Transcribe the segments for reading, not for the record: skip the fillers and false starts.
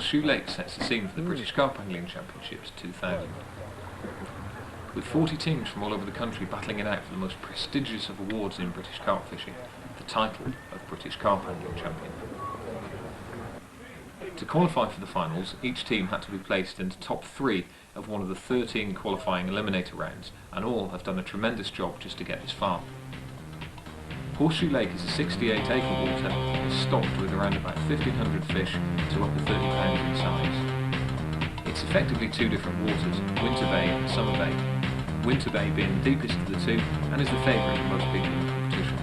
Horseshoe Lake sets the scene for the British Carp Angling Championships 2000. With 40 teams from all over the country battling it out for the most prestigious of awards in British carp fishing, the title of British Carp Angling Champion. To qualify for the finals, each team had to be placed into top 3 of one of the 13 qualifying eliminator rounds, and all have done a tremendous job just to get this far. Horseshoe Lake is a 68-acre water and is stocked with around about 1,500 fish to up to 30 pounds in size. It's effectively 2 different waters, Winter Bay and Summer Bay. Winter Bay being the deepest of the 2 and is the favourite for most people in the competition.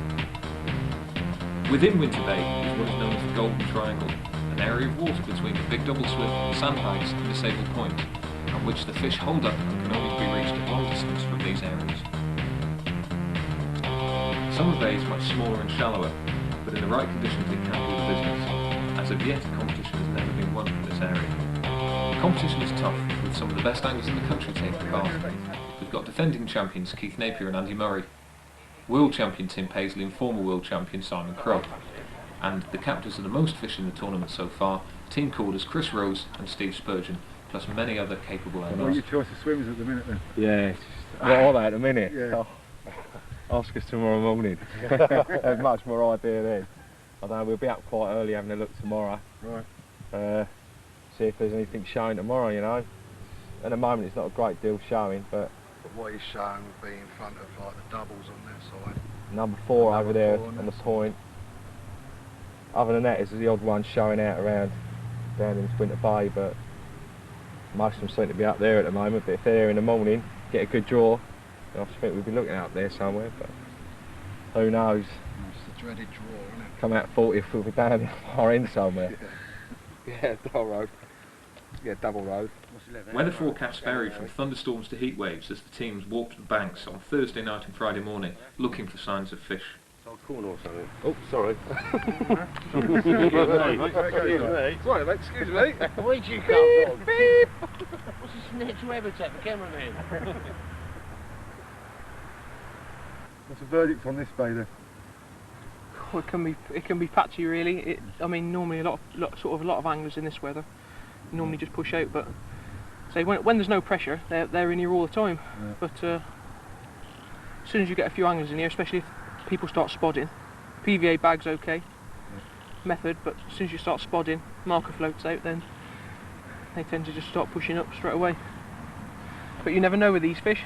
Within Winter Bay is what is known as the Golden Triangle, an area of water between the Big Double Slip, Sandbags and Disabled Point, on which the fish hold up and can only be reached at long distance from these areas. Summer Bay is much smaller and shallower, but in the right conditions it can do the business. As of yet, a competition has never been won from this area. The competition is tough, with some of the best anglers in the country taking part. We've got defending champions Keith Napier and Andy Murray, world champion Tim Paisley and former world champion Simon Crowe, and the captains of the most fish in the tournament so far, team callers Chris Rose and Steve Spurgeon, plus many other capable anglers. What are your choice of swimmers at the minute then? Yeah, what are they at the minute? Yeah. Oh, ask us tomorrow morning. Have much more idea then. I don't know, we'll be up quite early having a look tomorrow. Right. See if there's anything showing tomorrow, you know. At the moment it's not a great deal showing, but what is shown would be in front of like the doubles on their side. number 4 over there four on the point. Other than that, there's the odd one showing out around down in Winter Bay, but most of them seem to be up there at the moment. But if they're there in the morning, get a good draw, then I think we'll be looking out there somewhere, but who knows. It's the dreaded draw, isn't it? Come out 40th, we'll be down in our end somewhere. Yeah, double road. Yeah, double road. Weather forecasts varied from thunderstorms to heat waves as the teams walked the banks on Thursday night and Friday morning looking for signs of fish. Corn or something. Oh, sorry. Excuse me. Right, mate, excuse me. Where'd you come from? Beep! What's this natural habitat for cameraman? What's the verdict on this bay then? Well, it can be patchy really. I mean, normally a lot of anglers in this weather normally just push out, but say when there's no pressure, they're in here all the time. Yeah. But as soon as you get a few anglers in here, especially if people start spodding, PVA bag's okay, method, but as soon as you start spodding, marker floats out, then they tend to just start pushing up straight away. But you never know with these fish.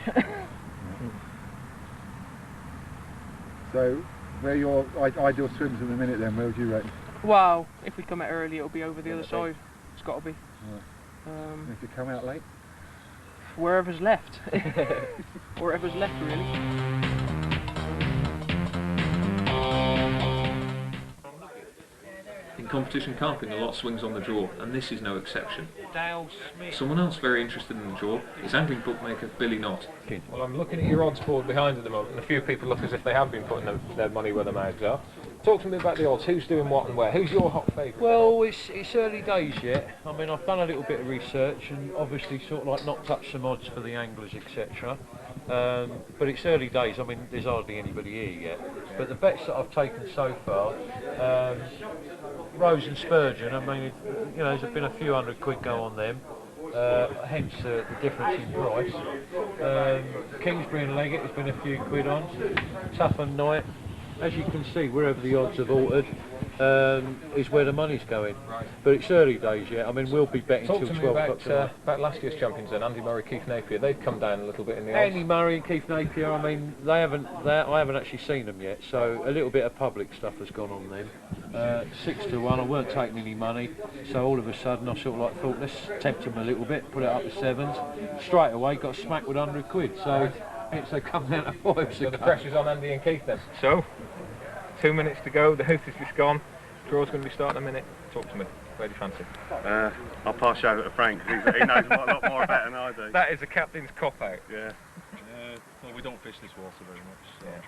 So, where your ideal swims at the minute then, where would you reckon? Wow, if we come out early it'll be over the other side. It's got to be. Right. And if you come out late? Wherever's left. Wherever's left really. In competition carping, a lot swings on the draw, and this is no exception. Someone else very interested in the draw is angling bookmaker Billy Knott. Well, I'm looking at your odds board behind at the moment, and a few people look as if they have been putting their money where their mouths are. Talk to me about the odds. Who's doing what and where? Who's your hot favourite? Well, it's early days yet. I mean, I've done a little bit of research and obviously sort of like knocked up some odds for the anglers, etc. But it's early days. I mean, there's hardly anybody here yet. But the bets that I've taken so far, Rose and Spurgeon, I mean, you know, there's been a few £100 go on them. Hence the difference in price. Kingsbury and Leggett has been a few quid on. Tough and Knight. As you can see, wherever the odds have altered, is where the money's going. Right. But it's early days yet. I mean, we'll be betting till 12 o'clock tonight. About last year's champions then, Andy Murray, Keith Napier. They've come down a little bit in the odds. Andy Murray and Keith Napier, I mean, I haven't actually seen them yet, so a little bit of public stuff has gone on then. 6 to 1, I weren't taking any money, so all of a sudden I sort of like thought, let's tempt them a little bit, put it up to 7s. Straight away got smacked with £100, so they come down to 5s. So the pressure's on Andy and Keith then. So, 2 minutes to go, the hoop is just gone. Draw's going to be starting in a minute. Talk to me. Where do you fancy? I'll pass you over to Frank, because he knows a lot more about it than I do. That is a captain's cop-out. Yeah. Well, we don't fish this water very much, so Yeah.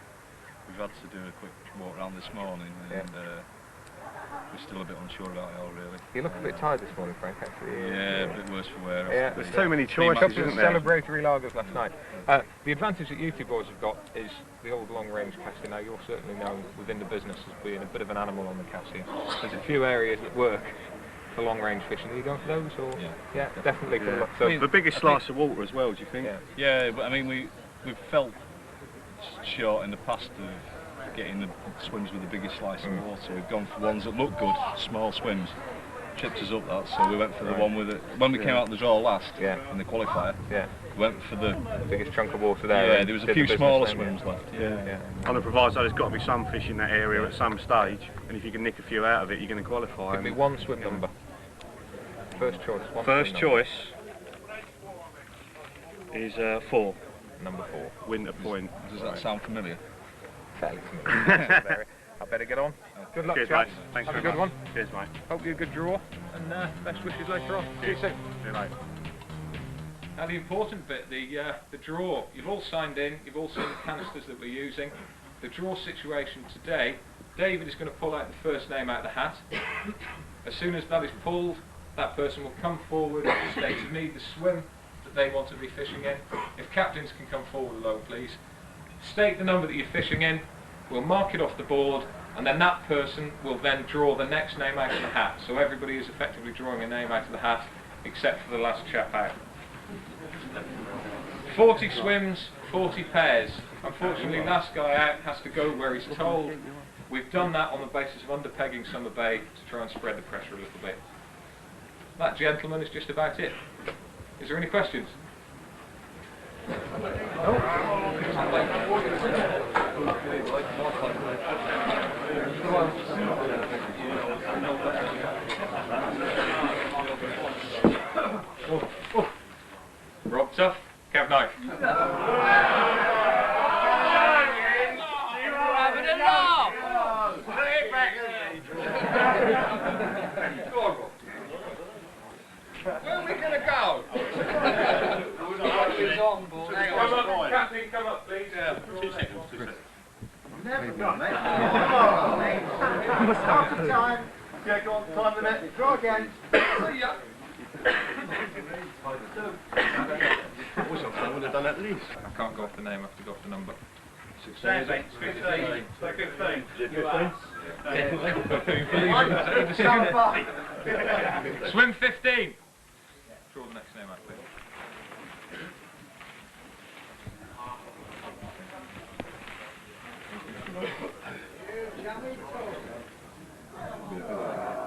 we've had to do a quick walk around this morning, and we're still a bit unsure about it all, really. You look a bit tired this morning, Frank, actually. Yeah, a bit worse for wear. Yeah. There's too many Couple choices, of isn't there? celebratory lagers last night. The advantage that you two boys have got is the old long-range casting. Now, you're certainly known within the business as being a bit of an animal on the casting. There's a few areas at work for long range fishing. Are you going for those? Or Yeah, definitely. Yeah. So The biggest slice of water as well, do you think? Yeah, but I mean, we've felt short in the past of getting the swims with the biggest slice of water. We've gone for ones that look good, small swims. Tripped us up that, so we went for the one with it. When we came out the draw last in the qualifier, we went for the biggest chunk of water there. Yeah, there was a few smaller swims left. On the proviso, there's got to be some fish in that area at some stage, and if you can nick a few out of it, you're going to qualify. Give me one swim number. First choice. First choice is 4. Number 4. Winter Point. Does that sound familiar? Fairly familiar. I better get on. Good luck, Cheers, chaps. mate. Thanks Have a very good much. one. Cheers, mate. Hope you a good draw, and best wishes later on. See you soon. See you later. Now the important bit, the draw. You've all signed in, you've all seen the canisters that we're using. The draw situation today, David is going to pull out the first name out of the hat. As soon as that is pulled, that person will come forward and state to me the swim that they want to be fishing in. If captains can come forward alone, please. State the number that you're fishing in, we'll mark it off the board, and then that person will then draw the next name out of the hat. So everybody is effectively drawing a name out of the hat, except for the last chap out. 40 swims, 40 pairs. Unfortunately, last guy out has to go where he's told. We've done that on the basis of underpegging Summer Bay to try and spread the pressure a little bit. That, gentlemen, is just about it. Is there any questions? Rob Tough, Kev Knife. Where are we going to go? Come up, Captain, come up, please. 2 seconds, 2 seconds. Never done, mate. Half the time. Yeah, go on, time limit. Draw again. See ya. I would have done at least. I can't go off the name, I have to go off the number. 16. 15. Swim 15. Draw the next name out, please.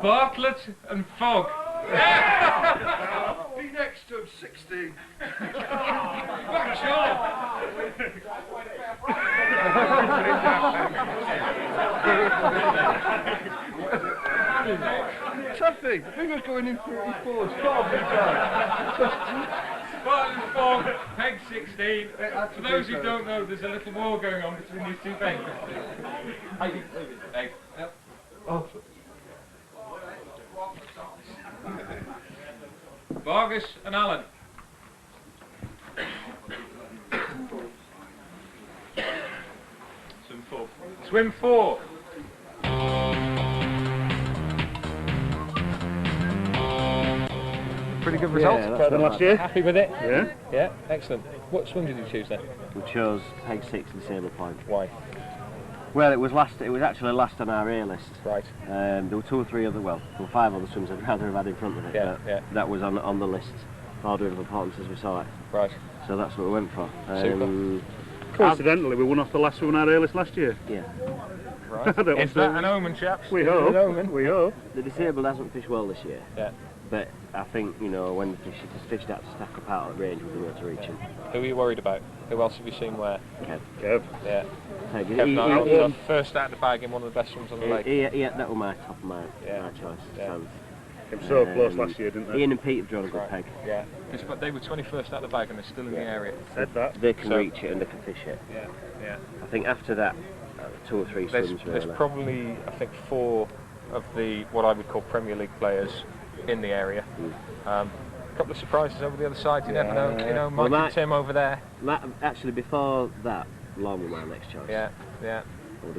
Bartlett and Fogg. Be next to him, 16. Back Tuffy, I think I was going in 34. Bartlett and Fogg, peg 16. For those who don't know, there's a little war going on between these two pegs. Hey. Oh. Vargas and Allen. Swim 4. Swim 4. Pretty good result. Better than last year. Happy with it? Yeah. Yeah, excellent. What swim did you choose then? We chose peg 6 and sailor point. Why? Well, it was actually last on our A list. Right. There were 2 or 3 other, well, there were 5 other swims I'd rather have had in front of it. Yeah, but that was on the list. Order of importance as we saw it. Right. So that's what we went for. Super. Coincidentally, we won off the last one on our A list last year. Yeah. Right. Is that an omen, chaps? We hope. We hope. The disabled hasn't fished well this year. Yeah. But I think, you know, when the fish start to stack up out at range, we'll be able to reach him. Who are you worried about? Who else have you seen where? Kev. Yeah. Peg. Kev Knight, first out of the bag in one of the best swims on the lake. Yeah, that was my top of my choice. Yeah. Came so close last year, didn't they? Ian and Pete have drawn a good peg. Yeah. But they were 21st out of the bag and they're still in the area. Said that. They can reach it and they can fish it. Yeah. Yeah. I think after that, 2 or 3 swims really. There's probably, I think, 4 of the what I would call Premier League players in the area. A couple of surprises over the other side. You never know. You know, Mike and Tim over there. Actually, before that, Lawn was my next choice. Yeah. Yeah.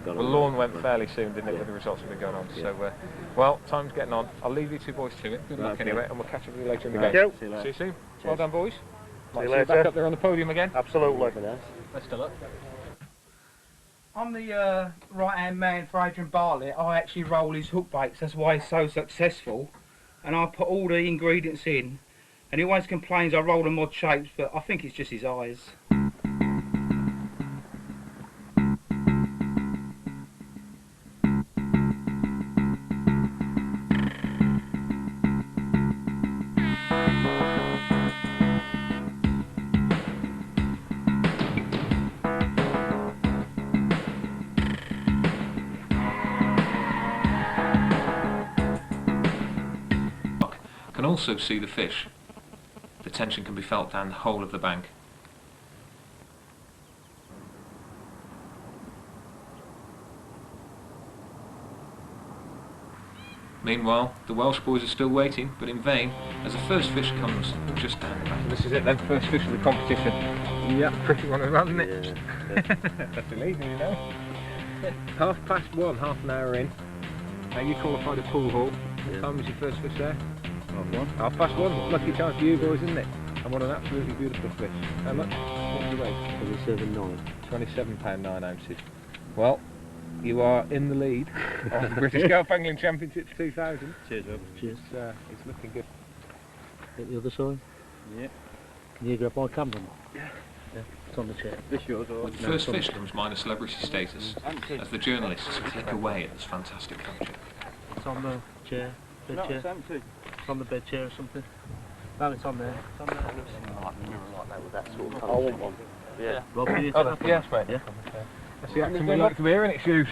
Well, Lawn went fairly soon, didn't it, with the results that have been going on. So, well, time's getting on. I'll leave you 2 boys to it. Good luck anyway, and we'll catch up with you later in the game. See you See you soon. Cheers. Well done, boys. See you Back later. up there on the podium again. Absolutely. Best of luck. I'm the right-hand man for Adrian Bartlett. I actually roll his hook baits. That's why he's so successful. and I put all the ingredients in, and he always complains I roll them odd shapes, but I think it's just his eyes. Can also see the fish. The tension can be felt down the whole of the bank. Meanwhile, the Welsh boys are still waiting, but in vain, as the first fish comes just down the bank. This is it then, first fish of the competition. Yeah. Pretty one of them, isn't it? Yeah. That's illegal, you know. 1:30, half an hour in. And you qualified at Pool Hall. What time was your first fish there? 1:30. Lucky chance for you boys, isn't it? And what an absolutely beautiful fish. How much? What was the weight? 27.9. £27.9 ounces. Well, you are in the lead of the British Carp Angling Championships 2000. Cheers, Rob. Cheers. It's looking good. Get the other side? Yeah. Can you grab my camera? Yeah. It's on the chair. This yours or? With the first fish comes minor celebrity status, as the journalists click away at this fantastic capture. It's on the chair. Bed chair. It's empty. It's on the bed chair or something. No, it's on there. It's on there. It looks like a mirror like that with that sort of colour. I want one. Yeah. Rob, can you take that? Yes, mate. Yeah. That's the action we like to hear, and it's huge.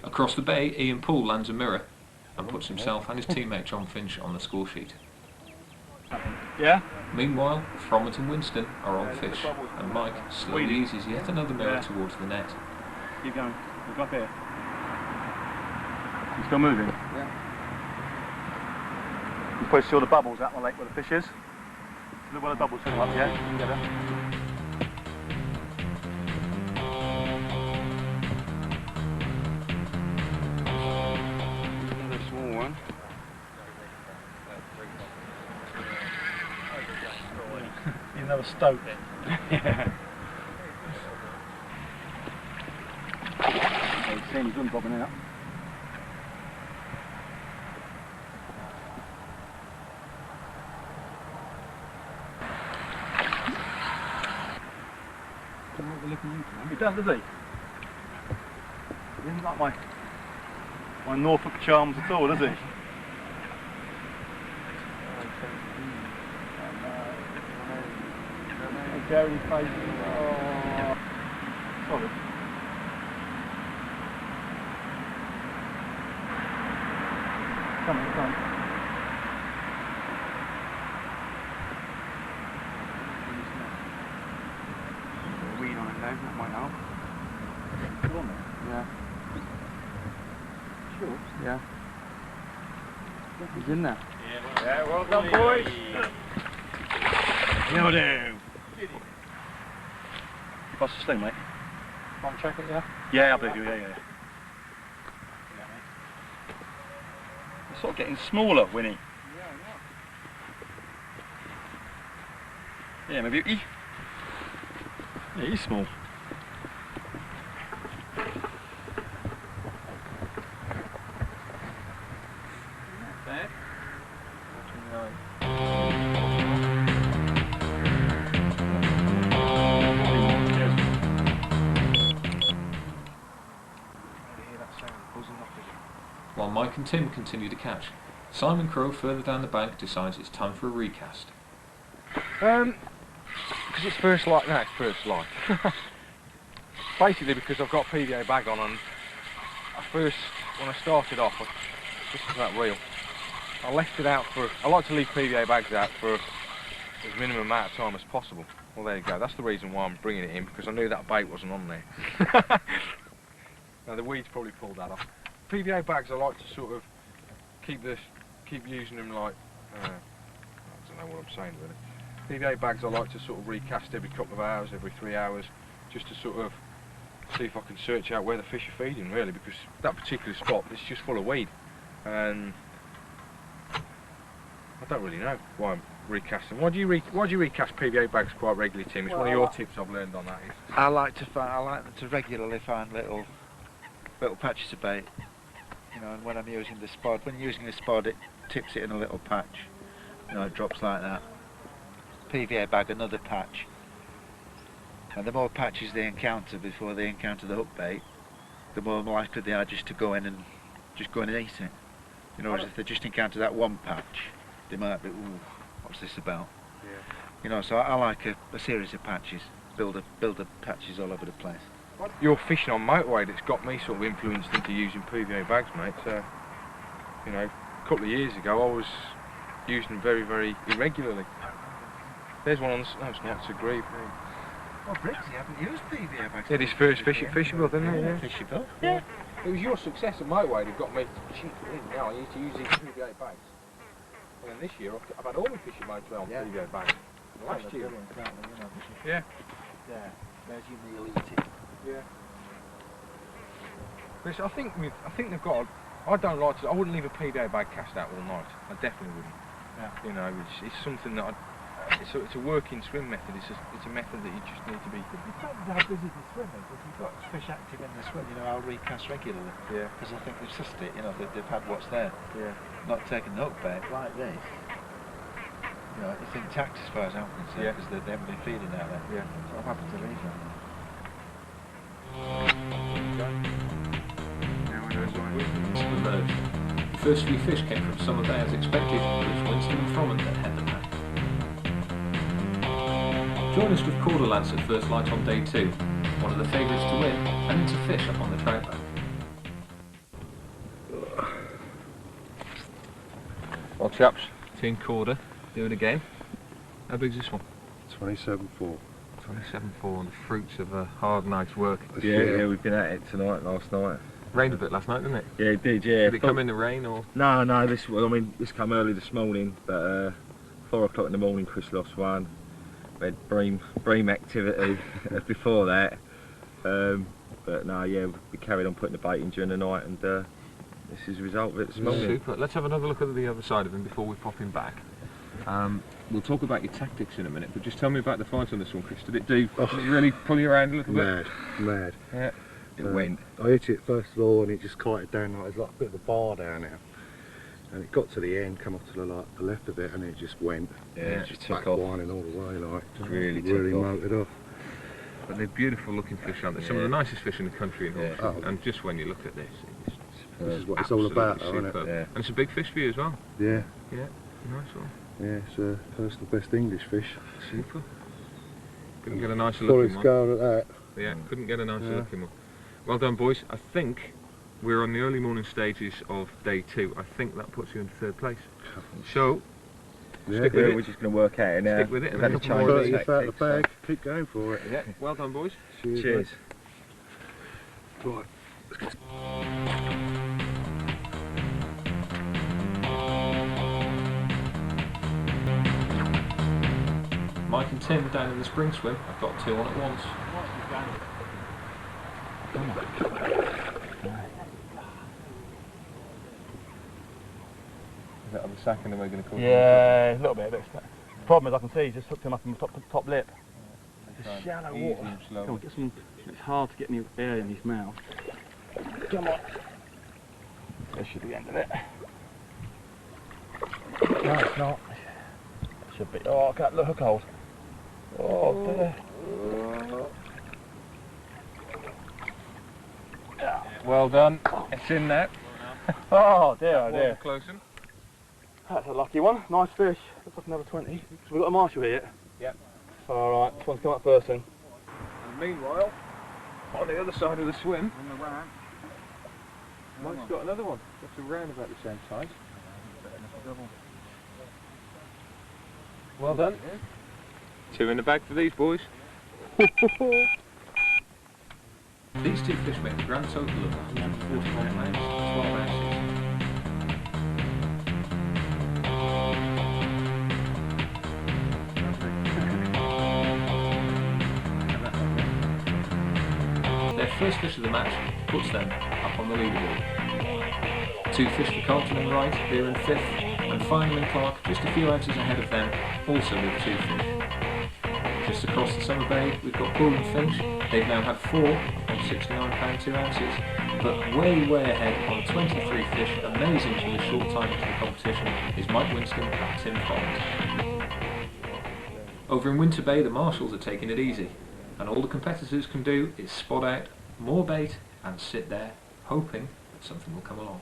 Across the bay, Ian Poole lands a mirror and puts himself and his teammate John Finch on the score sheet. Yeah? Meanwhile, Fromant and Winston are on fish, and Mike slowly eases yet another mirror towards the net. Keep going. Look up here. You still moving? Yeah. You probably see all the bubbles out in the lake where the fish is. Look where the bubbles come up, yeah? Together. Another small one. You never stoke it. Yeah. I've seen his gun popping out. He does, does he? He isn't like my Norfolk charms at all, does he? Gary face. Oh. Solid. Come on, come on. Weed on it now, that might help. Still on there? Yeah. Sure? Yeah. He's in there. Yeah, well done, boys. You'll do. Pass the sling, mate. Want to check it, yeah? Yeah, I believe you, yeah. It's sort of getting smaller, Winnie. Yeah, maybe he. Yeah, he's small. Bad. While Mike and Tim continue to catch, Simon Crow further down the bank decides it's time for a recast. Because it's first light, no, it's first light. Basically because I've got a PVA bag on, and when I started off, this is that reel, I left it out for, I like to leave PVA bags out for as minimum amount of time as possible. Well, there you go, that's the reason why I'm bringing it in, because I knew that bait wasn't on there. Now the weeds probably pulled that off. PVA bags I like to sort of keep using them like, I don't know what I'm saying really. PVA bags I like to sort of recast every couple of hours, every 3 hours, just to sort of see if I can search out where the fish are feeding, really, because that particular spot is just full of weed, and I don't really know why I'm recasting. Why do you recast PVA bags quite regularly, Tim? It's one of your tips I've learned on that. I like to regularly find little patches of bait. You know, and when I'm using the spod, when you're using the spod, it tips it in a little patch. You know, it drops like that. PVA bag, another patch. And the more patches they encounter before they encounter the hook bait, the more likely they are just to go in and eat it. You know, if they just encounter that one patch, they might be, ooh, what's this about? Yeah. You know, so I like a series of patches, build up patches all over the place. You're fishing on motorway that's got me sort of influenced into using PVA bags, mate. So, you know, a couple of years ago I was using them very, very irregularly. There's one on the... No, it's not, it's a Grieve. Well, Briggsy haven't used PVA bags. Did his first fish at Fisherville, didn't he? Yeah, Fisherville. Yeah. It was your success at motorway that got me to cheat it in. Now I used to use these PVA bags. And then this year I've had all my fishing motorway on PVA bags. Last year. Yeah. Yeah, there's your meal eating. Yeah. But I think they've got. I don't like to. I wouldn't leave a PVA bag cast out all night. I definitely wouldn't. Yeah. You know, it's something that it's a working swim method. It's a method that you just need to be. It depends how busy the swim is. If you've got fish active in the swim, you know, I'll recast regularly. Yeah. Because I think they've sussed it. You know, they've had what's there. Yeah. Not taking the hook bait like this. You know, it's intact as far as I'm concerned, because they haven't been feeding out there. Yeah. So I'm happy to leave that. Emerged. The first few fish came from Summer Bay as expected, but it was Winston and Fromant that had the pack. Join us with Corder Lads at first light on day 2, one of the favourites to win, and into fish up on the trout bank. Well, chaps, Tin Corder, do it again. How big's this one? 27.4. 27.4, and the fruits of a hard night's work. Yeah, we've been at it tonight, last night. Rained a bit last night, didn't it? Yeah, it did, yeah. Did it come in the rain, or? No, this come early this morning, but 4 o'clock in the morning Chris lost one. We had bream activity before that. But no, yeah, we carried on putting the bait in during the night, and this is the result of it this morning. Super. Let's have another look at the other side of him before we pop him back. We'll talk about your tactics in a minute, but just tell me about the fight on this one, Chris. Did it really pull you around a little bit? Mad. Yeah. It went. I hit it first of all, and it just kited down like there's like a bit of a bar down there. And it got to the end, come up to the left of it, and it just went. Yeah, it just back took off. whining all the way, like Really motored off. But they're beautiful looking fish, aren't they? Some of the nicest fish in the country in Horseshoe. Oh. And just when you look at this, it's This is what it's all about, though, isn't it? superb. And it's a big fish for you as well. Yeah. Yeah, nice one. Yeah, it's a personal best English fish. Super. Couldn't get a nicer Full looking one. scar at that. Yeah, couldn't get a nicer looking one. Well done, boys. I think we're on the early morning stages of day 2. I think that puts you in 3rd place. So, stick with it. We're just going to work out it now. Stick with it. We've had a change of 30 out the tactics, bag, keep going for it. Yeah, well done, boys. Cheers. Right. Mike and Tim down in the spring swim. I've got 2 on at once. Is that on the second, and we're going to call Yeah, a little bit. The problem is I can see he's just hooked him up in the top lip. It's shallow water. Come on, get some. It's hard to get any air in his mouth. Come on. This should be the end of it. No, it's not. It should be. Oh, I can't look hook hold. Oh, dear. Well done. It's in there. Oh dear, oh dear. Closing. That's a lucky one. Nice fish. Looks like another 20. So we've got a marshal here. Yep. Alright, this one's come up first then. And meanwhile, on the other side of the swim, On the ramp. Mike's got another one. That's around about the same size. Well done. 2 in the bag for these boys. These 2 fish make a grand total of 141 pounds, 12 ounces. They're first fish of the match puts them up on the leaderboard. 2 fish for Carlton and Wright, they're in 5th, and Final and Clark just a few ounces ahead of them, also with 2 fish. Just across the Summer Bay, we've got Bull and Finch. They've now had 4 on £69 2 ounces, but way ahead on 23 fish, amazing for the short time into the competition, is Mike Winston and Tim Fromant. Over in Winter Bay, the marshals are taking it easy, and all the competitors can do is spot out more bait and sit there, hoping that something will come along.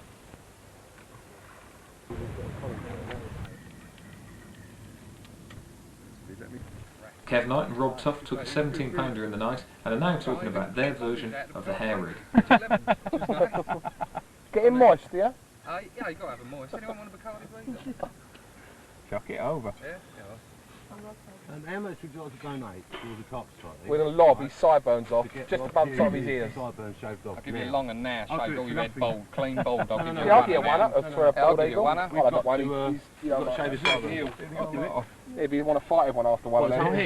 Kev Knight and Rob Tuff took a 17-pounder in the night and are now talking about their version of the hair rig. Getting moist, yeah? Yeah, you got to have a moist. Anyone want a Bacardi, please? Chuck it over. Yeah. How much would you like to donate towards the Carp Society? We're going to lob his sideburns off, just above the top of his ears. Sideburns shaved off. I'll give you a long and now, shaved all your head bald, clean bald. I'll give you Yeah, I'll give you one for a bald eagle. I'll I'll have that one. You've got to shave his sideburns. Yeah, if you want to fight with one after one of them. Would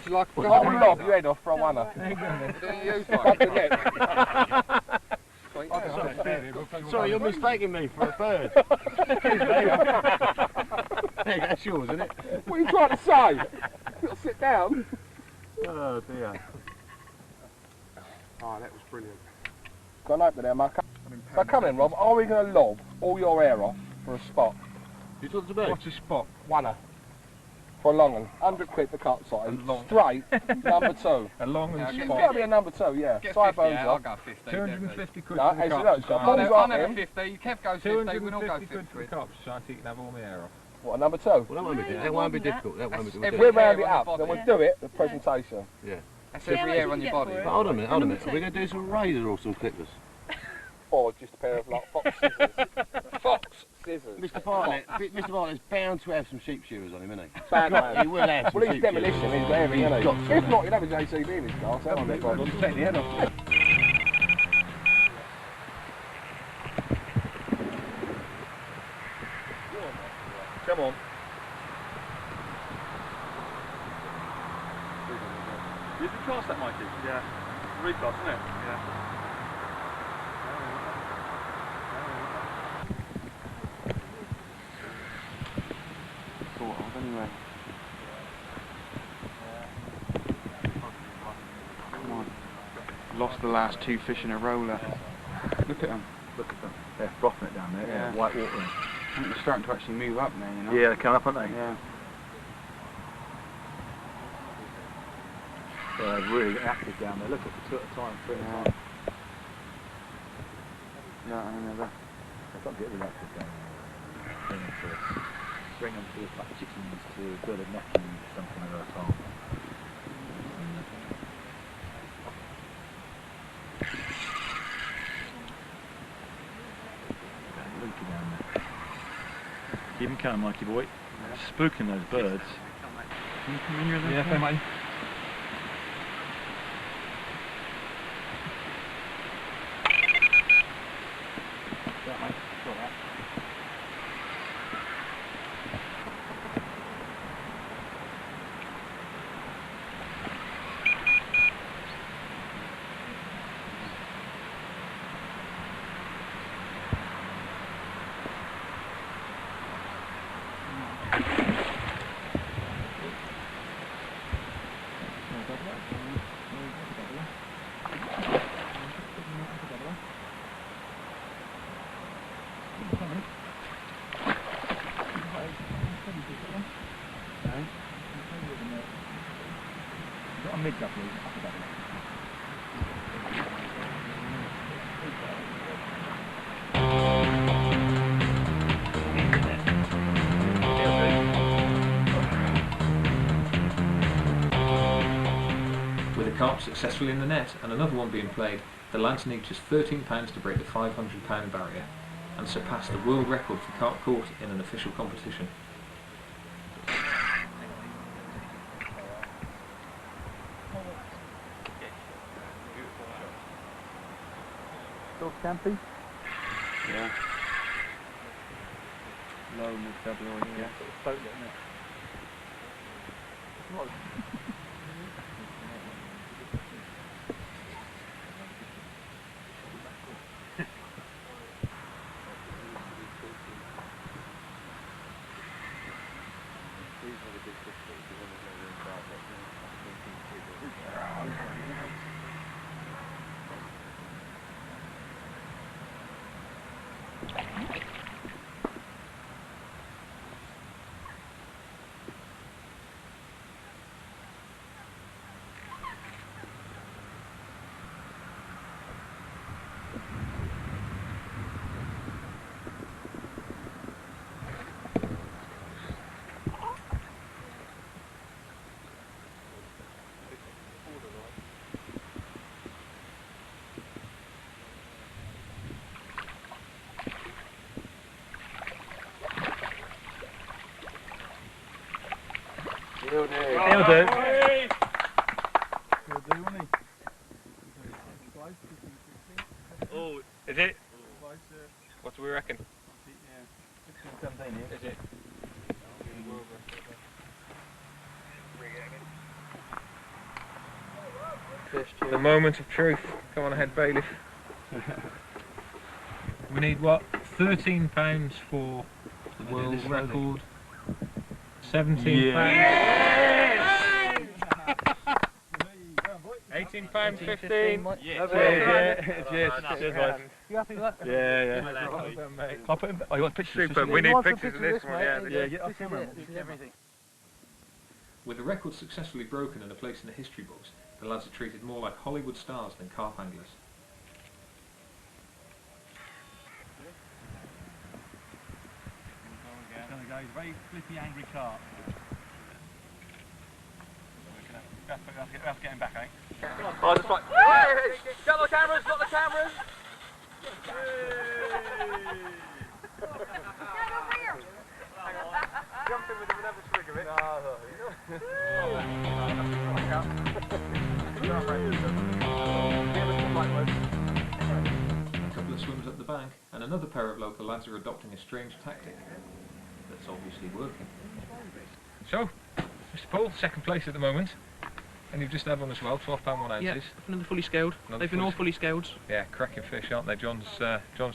you like a I'll lob your head off for a one-er. Sorry, you're mistaking me for a third. Hey, that's yours, isn't it? What are you trying to say? You've got to sit down. Oh dear. Oh, that was brilliant. Got an opener there, Mark. So come in, Rob. Are we going to lob all your hair off for a spot? You talking to me? What's a spot? One-er. For a long one. 100 quid for Carp Society. Straight, number 2. A long and It's spot. got to be a number 2, yeah. Sideburns I'll off. go 50. 250 quid No, for the it's Carp no, it's got Society. balls I'll on never him. 50. Kev goes 50. We'll all go 250 50 quid for the quid. Carp Society, you can have all my hair off. What, a number 2? Well, that won't be difficult. That won't be difficult. That won't be If difficult. we round it up, then we'll do it, the presentation. Yeah. That's every hair on your body. But hold on a minute, hold on a minute. Are we going to do some razor or some clippers? Or just a pair of like fox scissors. Fox scissors. Mr. Bartlett's bound to have some sheep shearers on him, isn't he? Bad man. He will have some Well, he's sheep demolition, shearers. he's wearing, isn't he? Got to. If not, he'd have his ACB in his car, so that won't be a problem. Take the head off. Come on. Did you cast that, Mikey? Yeah. Recast, isn't it? Yeah. Sort of, anyway. Come on. Lost the last 2 fish in a row left. Look at them. Look at them. They're frothing it down there. Yeah. White water. I think they're starting to actually move up now, you know? Yeah, they're coming up, aren't they? Yeah. They're really active down there. Look at the 2 at a time, 3 at a time. No, I never. They've got to get really active down there. Bring them to like chickens to build a net and something at a time. Leaky down there. Keep them coming, Mikey boy. Spooking those birds. Can you come in here then? Yeah, fair mate. With a carp successfully in the net and another one being played, the lads need just £13 to break the £500 barrier and surpass the world record for carp caught in an official competition. Still campy? Yeah. Low mid-February, yeah. Boat, isn't it? He'll do. He'll do. Oh, is it? What do we reckon? Is it? The moment of truth. Come on ahead, bailiff. We need what? 13 pounds for the world record. 17 pounds. 18 pounds 15. Yes. Yes. You happy with that? Yeah. I'll put him. Oh, you want pictures? Super. We need pictures of this one. Yeah, get off camera. This is everything. With the record successfully broken and a place in the history books, the lads are treated more like Hollywood stars than carp anglers. He's a very flippy, angry carp. We're going to have to get him back, I think. Oh, just like. Got the cameras, got the cameras! Jump in with him and have a swig of it. A couple of swims up the bank, and another pair of local lads are adopting a strange tactic that's obviously working. So, Mr. Paul, second place at the moment. And you've just had one as well, 12 pound 1 ounces. Yeah, another fully scaled. They've been all fully scaled. Yeah, cracking fish, aren't they? John's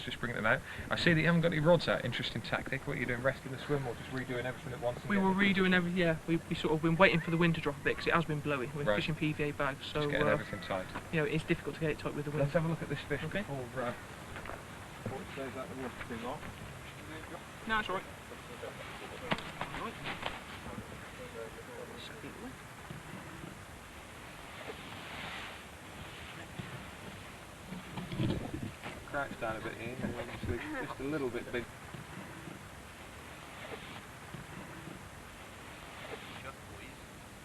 just bringing them out. I see that you haven't got any rods out. Interesting tactic. What are you doing, resting the swim or just redoing everything at once? We were redoing everything, yeah. We sort of been waiting for the wind to drop a bit because it has been blowy. We're fishing PVA bags, so just getting everything tight. You know, it's difficult to get it tight with the wind. Let's have a look at this fish Okay. before it stays out the water too long. No, it's alright. Crouch down a bit here, and obviously just a little bit big.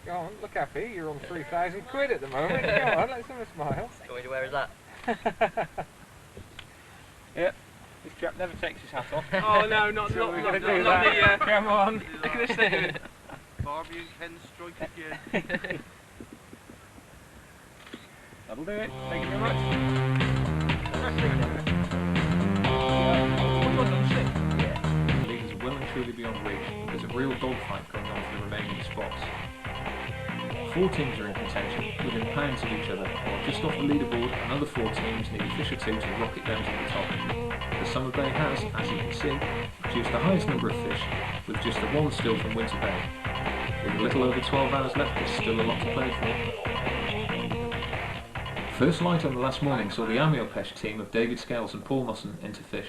Go on, look happy, you're on 3,000 quid at the moment. Go on, let's have a smile. Where is that? Yep, this chap never takes his hat off. Oh no, not that. Come on. Look at this thing. Barbie and Ken strike again. That'll do it. Thank you very much. Leaders are well and truly beyond reach. There's a real dogfight going on for the remaining spots. 4 teams are in contention, within pounds of each other, while just off the leaderboard, another 4 teams need a fish or 2 to rocket them to the top. The Summer Bay has, as you can see, produced the highest number of fish, with just the 1 still from Winter Bay. With a little over 12 hours left, there's still a lot to play for. First light on the last morning saw the Amiopesh team of David Scales and Paul Musson into fish.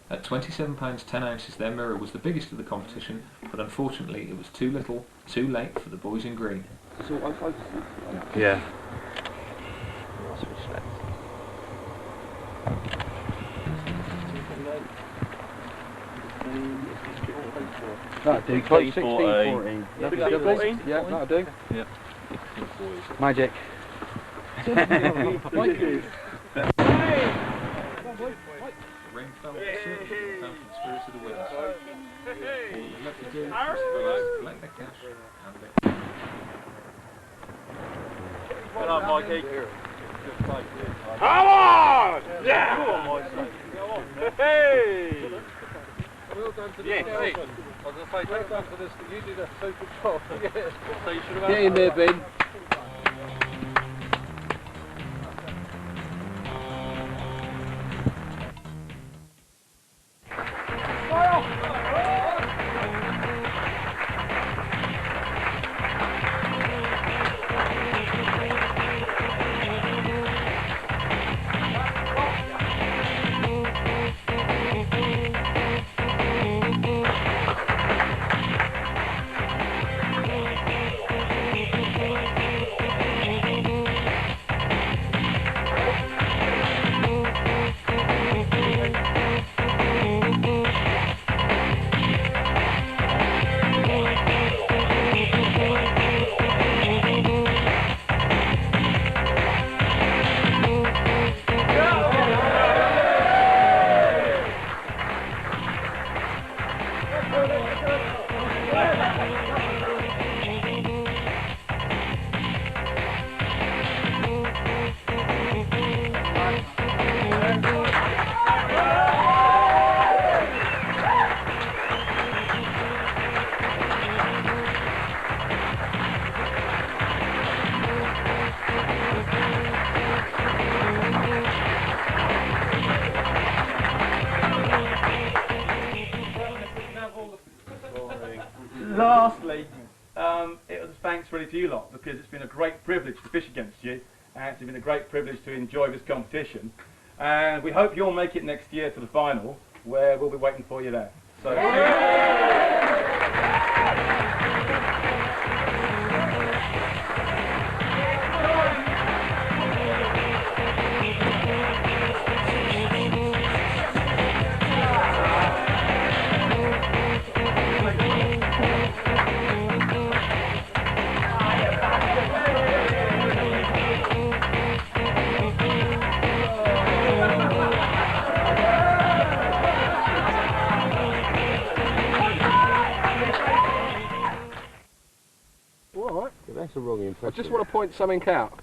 At £27 10 ounces, their mirror was the biggest of the competition, but unfortunately it was too little, too late for the boys in green. Yeah. That'll do. 16, 14. Yeah, that'll do. Yeah. Magic. Rain fell certainly down from the spirits of the wind. All that was left to do was to relax, collect their cash, and their... Come on, Mikey. Come on! Yeah! Go on, Mikey. Go on. Hey! Well done to the Yes. salesman. I was going to say, well done for this, you did a super job. So you should have Get in there, Ben. it was a thanks really to you lot, because it's been a great privilege to fish against you, and it's been a great privilege to enjoy this competition. And we hope you'll make it next year to the final, where we'll be waiting for you there. So. That's a wrong impression. I just want to point something out.